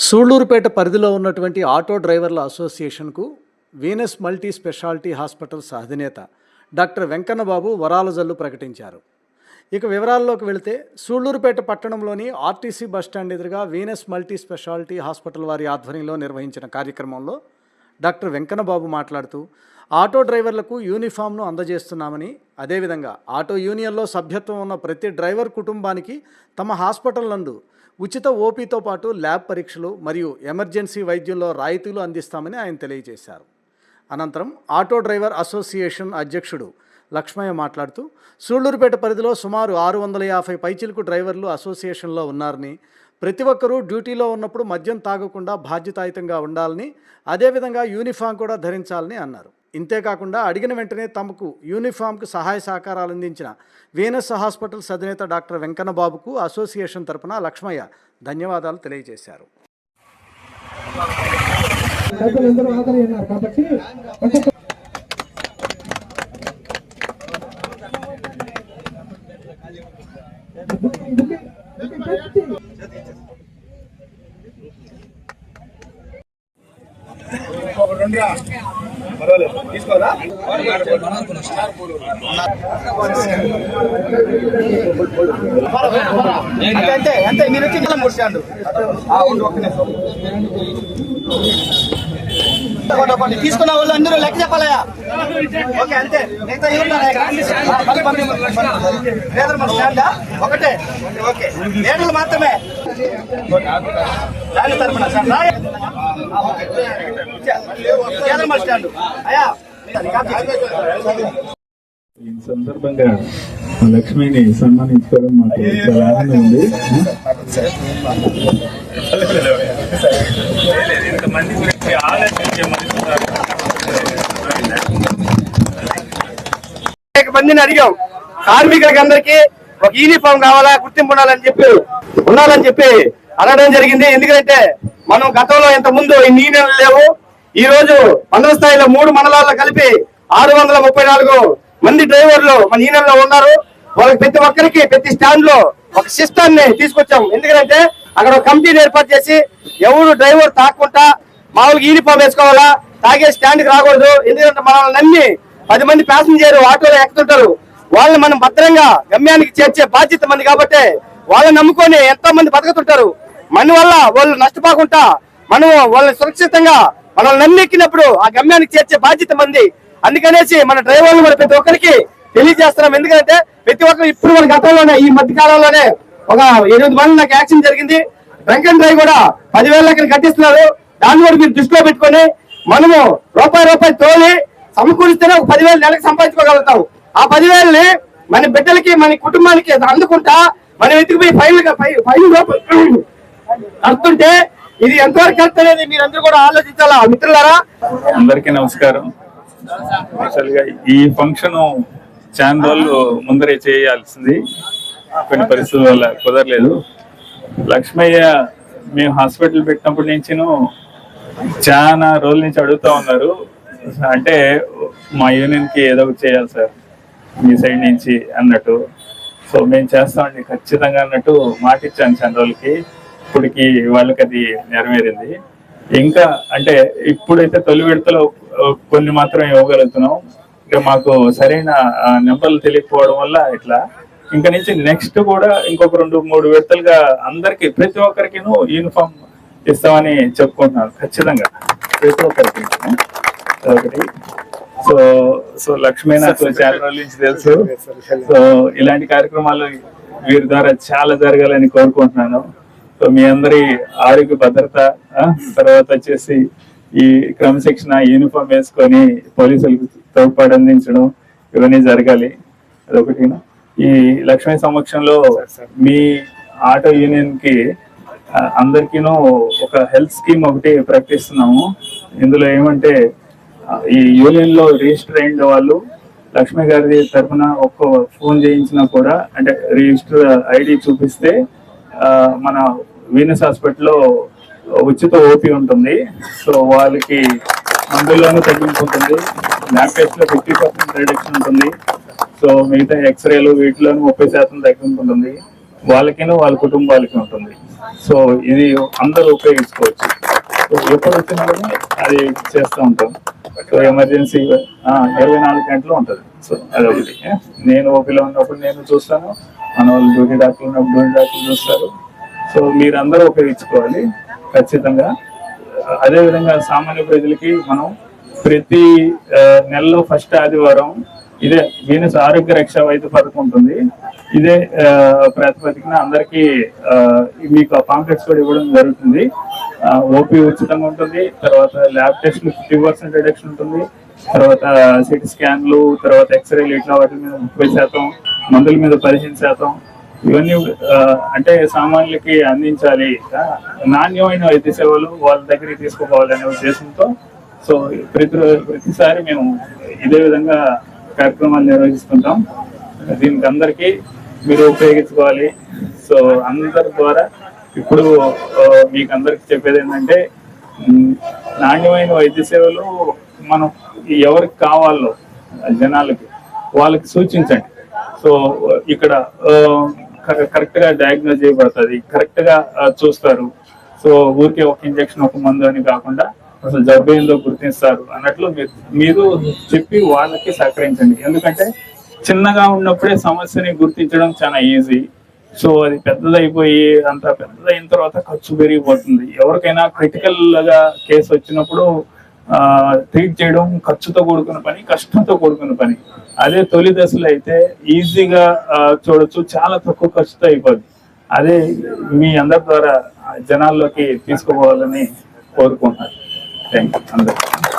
సూళ్లూరుపేట పరిధిలో ఉన్నటువంటి ఆటో డ్రైవర్ల అసోసియేషన్కు వీనస్ మల్టీ స్పెషాలిటీ హాస్పిటల్స్ అధినేత డాక్టర్ వెంకన్నబాబు వరాల జల్లు ప్రకటించారు. ఇక వివరాల్లోకి వెళితే సూళ్లూరుపేట పట్టణంలోని ఆర్టీసీ బస్టాండ్ ఎదురుగా వీనస్ మల్టీ స్పెషాలిటీ హాస్పిటల్ వారి ఆధ్వర్యంలో నిర్వహించిన కార్యక్రమంలో డాక్టర్ వెంకన్నబాబు మాట్లాడుతూ ఆటో డ్రైవర్లకు యూనిఫామ్ను అందజేస్తున్నామని, అదేవిధంగా ఆటో యూనియన్లో సభ్యత్వం ఉన్న ప్రతి డ్రైవర్ కుటుంబానికి తమ హాస్పిటల్ నందు ఉచిత ఓపీతో పాటు ల్యాబ్ పరీక్షలు మరియు ఎమర్జెన్సీ వైద్యంలో రాయితీలు అందిస్తామని ఆయన తెలియజేశారు. అనంతరం ఆటో డ్రైవర్ అసోసియేషన్ అధ్యక్షుడు లక్ష్మయ్య మాట్లాడుతూ సూళ్లూరుపేట పరిధిలో సుమారు 650 పైచిలకు డ్రైవర్లు అసోసియేషన్లో ఉన్నారని, ప్రతి ఒక్కరూ డ్యూటీలో ఉన్నప్పుడు మద్యం తాగకుండా బాధ్యతాయుతంగా ఉండాలని, అదేవిధంగా యూనిఫామ్ కూడా ధరించాలని అన్నారు. ఇంతేకాకుండా అడిగిన వెంటనే తమకు యూనిఫామ్కు సహాయ సహకారాలు అందించిన వీనస్ హాస్పిటల్స్ అధినేత డాక్టర్ వెంకన్నబాబుకు అసోసియేషన్ తరపున లక్ష్మయ్య ధన్యవాదాలు తెలియజేశారు. తీసుకోరా అంతే అంతే మీరు వచ్చి ముడిచాడు తీసుకున్న వాళ్ళు అందరూ లెక్క చెప్పాలయా. ఓకే అంతే ఒకటే ఓకే లీటర్లు మాత్రమే దాని తరపున సార్ స్టాండ్ అయ్యా. ఈ సందర్భంగా లక్ష్మిని సన్మానించుకోవడం మాకు చాలా ఆనందం ఉంది. అనేక మందిని అడిగాం, కార్మికులకి అందరికీ ఒక యూనిఫామ్ కావాలా, గుర్తింపు ఉండాలని చెప్పి అడగడం జరిగింది. ఎందుకంటే మనం గతంలో ఇంత ముందు ఈ యూనియన్లు లేవు. ఈ రోజు మండల స్థాయిలో 3 మండలాల్లో కలిపి 634 మంది డ్రైవర్లు మన యూనియన్ లో ఉన్నారు. వాళ్ళకి ప్రతి ఒక్కరికి ప్రతి స్టాండ్ లో ఒక సిస్టాన్ని తీసుకొచ్చాం. ఎందుకంటే అక్కడ ఒక కమిటీని ఏర్పాటు చేసి ఎవరు డ్రైవర్ తాకుండా మామూలుగా యూనిఫామ్ వేసుకోవాలా, తాగే స్టాండ్ కి రాకూడదు. ఎందుకంటే మనల్ని నమ్మి 10 మంది ప్యాసింజర్ ఆటోలో ఎక్కుతుంటారు. వాళ్ళని మనం భద్రంగా గమ్యానికి చేర్చే బాధ్యత మంది కాబట్టి వాళ్ళని నమ్ముకొని ఎంతో మంది బతుకుతుంటారు. మన వల్ల వాళ్ళు నష్టపోకుండా మనం వాళ్ళని సురక్షితంగా మనల్ని నమ్మెక్కినప్పుడు ఆ గమ్యానికి చేర్చే బాధ్యత మంది. అందుకనేసి మన డ్రైవర్లు కూడా ప్రతి ఒక్కరికి తెలియజేస్తున్నాం. ఎందుకంటే ప్రతి ఒక్కరు ఇప్పుడు మన గతంలోనే ఈ మధ్య కాలంలోనే ఒక 8 మంది నాకు యాక్సిడెంట్ జరిగింది. డ్రంక్ అండ్ డ్రైవ్ కూడా 10,000 లెక్కన కట్టిస్తున్నారు. దాన్ని కూడా మీరు దృష్టిలో పెట్టుకొని మనము రూపాయి తోలి సమకూరిస్తేనే ఒక 10,000 నెలకు సంపాదించుకోగలుగుతాం. ఆ 10,000ని మన బిడ్డలకి మన కుటుంబానికి అందుకుంటా మనం ఎత్తుకుపోయి ఫైన్ కడుతుంటే ఇది ఎంతవరకు కరెక్ట్ అనేది మీరందరూ కూడా ఆలోచించాలా మిత్రులారా. అందరికీ నమస్కారం. అసలు ఈ ఫంక్షన్ చాలా రోజులు ముందరే చేయాల్సింది, కొన్ని పరిస్థితుల వల్ల కుదరలేదు. లక్ష్మయ్య మేము హాస్పిటల్ పెట్టినప్పటి నుంచి చాలా రోజుల నుంచి అడుగుతా ఉన్నారు, అంటే మా యూనియన్ కి ఏదో ఒకటి చేయాలి సార్ మీ సైడ్ నుంచి అన్నట్టు. సో మేము చేస్తామండి ఖచ్చితంగా అన్నట్టు మాట ఇచ్చాను చాలా రోజులకి. ఇప్పటికి వాళ్ళకి అది నెరవేరింది. ఇంకా అంటే ఇప్పుడైతే తొలి విడతలో కొన్ని మాత్రం ఇవ్వగలుగుతున్నాం. ఇంకా మాకు సరైన నెంబర్లు తెలియకపోవడం వల్ల ఇట్లా ఇంకా నుంచి నెక్స్ట్ కూడా ఇంకొక 2-3 విడతలుగా అందరికి ప్రతి ఒక్కరికి యూనిఫామ్ ఇస్తామని చెప్పుకుంటున్నాను. ఖచ్చితంగా ప్రతి ఒక్కరికి ఒకటి. సో లక్ష్మీ నాకు చాలా రోజుల నుంచి తెలుసు. సో ఇలాంటి కార్యక్రమాలు వీరి ద్వారా చాలా జరగాలని కోరుకుంటున్నాను. సో మీ అందరి ఆరోగ్య భద్రత, తర్వాత వచ్చేసి ఈ క్రమశిక్షణ, యూనిఫామ్ వేసుకొని పోలీసులకు తోడ్పాటు అందించడం ఇవన్నీ జరగాలి. అదొకటి. ఈ లక్ష్మీ సమక్షంలో మీ ఆటో యూనియన్ కి అందరికీనూ ఒక హెల్త్ స్కీమ్ ఒకటి ప్రకటిస్తున్నాము. ఇందులో ఏమంటే ఈ యూనియన్ లో రిజిస్టర్ అయిన వాళ్ళు లక్ష్మీ గారి తరఫున ఒక్క ఫోన్ చేయించినా కూడా, అంటే రిజిస్టర్ ఐడి చూపిస్తే మన వీనస్ హాస్పిటల్లో ఉచిత ఓపీ ఉంటుంది. సో వాళ్ళకి మందుల్లోనూ తగ్గింపు ఉంటుంది, ల్యాబ్ టెస్ట్ లో 50% రిడక్షన్ ఉంటుంది. సో మిగతా ఎక్స్రేలు వీటిలోనూ 30% తగ్గింపు ఉంటుంది. వాళ్ళకిను వాళ్ళ కుటుంబాలకి ఉంటుంది. సో ఇది అందరూ ఉపయోగించుకోవచ్చు. సో ఎప్పుడు వచ్చినా కూడా అది చేస్తూ ఉంటాం. సో ఎమర్జెన్సీ 24 గంటలు ఉంటుంది. సో అదొకటి. నేను ఓపీలో ఉన్నప్పుడు నేను చూస్తాను, మన వాళ్ళు డ్యూటీ డాక్టర్లు ఉన్నప్పుడు డ్యూటీ డాక్టర్లు చూస్తారు. సో మీరందరూ ఉపయోగించుకోవాలి ఖచ్చితంగా. అదేవిధంగా సామాన్య ప్రజలకి మనం ప్రతి నెలలో ఫస్ట్ ఆదివారం ఇదే వీనస్ ఆరోగ్య రక్ష వైద్య పథకం ఉంటుంది. ఇదే ప్రాతిపదికన అందరికీ మీకు ఆ పాంప్లెట్స్ కూడా ఇవ్వడం జరుగుతుంది. ఓపీ ఉచితంగా ఉంటుంది. తర్వాత ల్యాబ్ టెస్ట్లు 50% రిడక్షన్ ఉంటుంది. తర్వాత సిటీ స్కాన్లు, తర్వాత ఎక్స్రేలు, ఇట్లా వాటి మీద 30%, మందుల మీద 15%. ఇవన్నీ అంటే సామాన్యులకి అందించాలి, నాణ్యమైన వైద్య సేవలు వాళ్ళ దగ్గరికి తీసుకుపోవాలనే ఉద్దేశంతో సో ప్రతిసారి మేము ఇదే విధంగా కార్యక్రమాలు నిర్వహిస్తుంటాం. దీనికి అందరికీ మీరు ఉపయోగించుకోవాలి. సో అందరి ద్వారా ఇప్పుడు మీకు అందరికి చెప్పేది ఏంటంటే, నాణ్యమైన వైద్య సేవలు మనం ఎవరికి కావాలో జనాలకి వాళ్ళకి సూచించండి. సో ఇక్కడ కరెక్ట్ గా డయాగ్నోజ్ చేయబడుతుంది, కరెక్ట్ గా చూస్తారు. సో ఊరికే ఒక ఇంజక్షన్ ఒక మందు అని కాకుండా అసలు జబ్బు ఏందో గుర్తిస్తారు అన్నట్లు మీరు చెప్పి వాళ్ళకి సహకరించండి. ఎందుకంటే చిన్నగా ఉన్నప్పుడే సమస్యని గుర్తించడం చాలా ఈజీ. సో అది పెద్దదైపోయి అంత పెద్దదైన తర్వాత ఖర్చు పెరిగిపోతుంది. ఎవరికైనా క్రిటికల్ గా కేసు వచ్చినప్పుడు ట్రీట్ చేయడం ఖర్చుతో కూడుకున్న పని, కష్టంతో కూడుకున్న పని. అదే తొలి దశలో అయితే ఈజీగా చూడొచ్చు, చాలా తక్కువ ఖర్చుతో అయిపోద్ది. అదే మీ అందరి ద్వారా జనాల్లోకి తీసుకుపోవాలని కోరుకుంటున్నాను. థ్యాంక్ యూ అందరూ.